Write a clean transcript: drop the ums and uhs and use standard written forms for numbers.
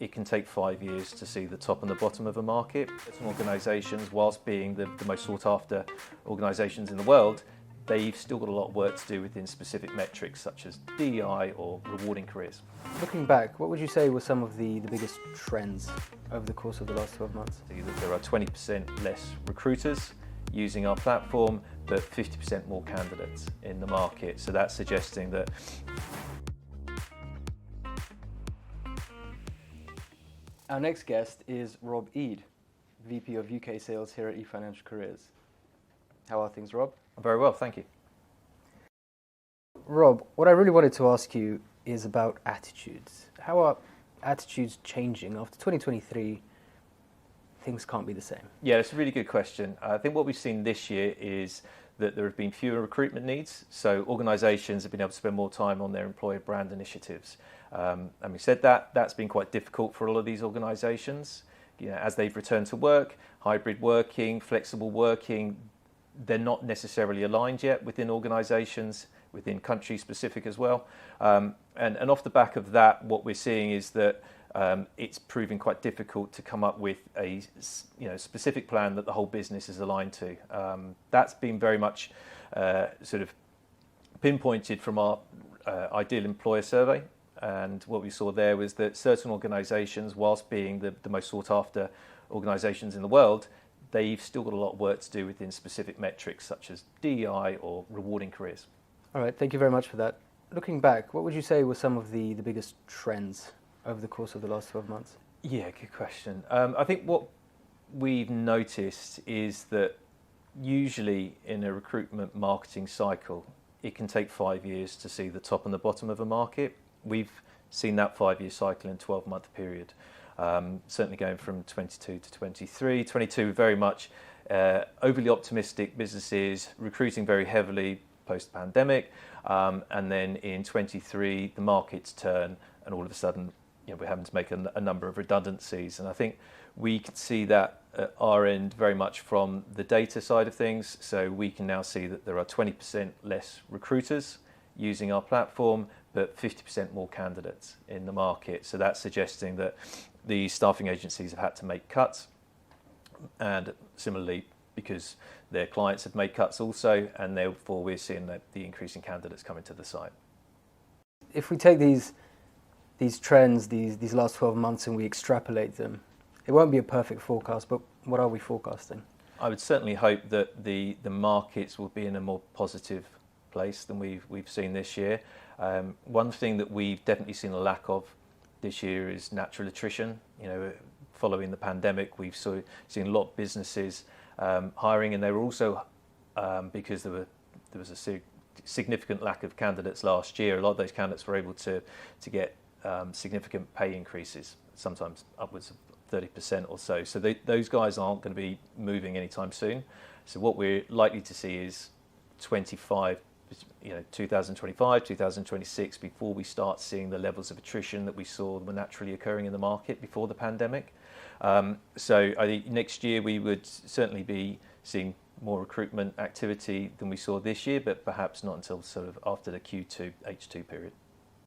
it can take 5 years to see the top and the bottom of a market. Some organisations, whilst being the most sought after organisations in the world, they've still got a lot of work to do within specific metrics such as DEI or rewarding careers. Looking back, what would you say were some of the biggest trends over the course of the last 12 months? There are 20% less recruiters using our platform, but 50% more candidates in the market. So that's suggesting that Our next guest is Rob Eade, VP of UK Sales here at eFinancialCareers. How are things, Rob? I'm very well, thank you. Rob, what I really wanted to ask you is about attitudes. How are attitudes changing? After 2023, things can't be the same. Yeah, it's a really good question. I think what we've seen this year is that there have been fewer recruitment needs, so organisations have been able to spend more time on their employer brand initiatives. And we said that's been quite difficult for all of these organisations. You know, as they've returned to work, hybrid working, flexible working, they're not necessarily aligned yet within organisations, within country specific as well. And off the back of that, what we're seeing is that it's proving quite difficult to come up with a specific plan that the whole business is aligned to. That's been very much sort of pinpointed from our ideal employer survey. And what we saw there was that certain organisations, whilst being the most sought after organisations in the world, they've still got a lot of work to do within specific metrics such as DEI or rewarding careers. All right, thank you very much for that. Looking back, what would you say were some of the biggest trends over the course of the last 12 months? Yeah, good question. I think what we've noticed is that usually in a recruitment marketing cycle, it can take 5 years to see the top and the bottom of a market. We've seen that 5-year cycle in a 12-month period, certainly going from 22 to 23. 22 very much overly optimistic businesses, recruiting very heavily post-pandemic, and then in 23 the markets turn and all of a sudden we're having to make a number of redundancies. And I think we can see that at our end very much from the data side of things. So we can now see that there are 20% less recruiters using our platform, but 50% more candidates in the market. So that's suggesting that the staffing agencies have had to make cuts, and similarly because their clients have made cuts also, and therefore we're seeing that the increase in candidates coming to the site. If we take these trends, these last 12 months, and we extrapolate them, it won't be a perfect forecast, but what are we forecasting? I would certainly hope that the markets will be in a more positive place than we've seen this year. One thing that we've definitely seen a lack of this year is natural attrition. You know, following the pandemic, we've seen a lot of businesses hiring, and they were also because there was a significant lack of candidates last year. A lot of those candidates were able to get significant pay increases, sometimes upwards of 30% or so. So those guys aren't going to be moving anytime soon. So what we're likely to see is 2025, 2026, before we start seeing the levels of attrition that we saw were naturally occurring in the market before the pandemic. So I think next year we would certainly be seeing more recruitment activity than we saw this year, but perhaps not until sort of after the Q2, H2 period.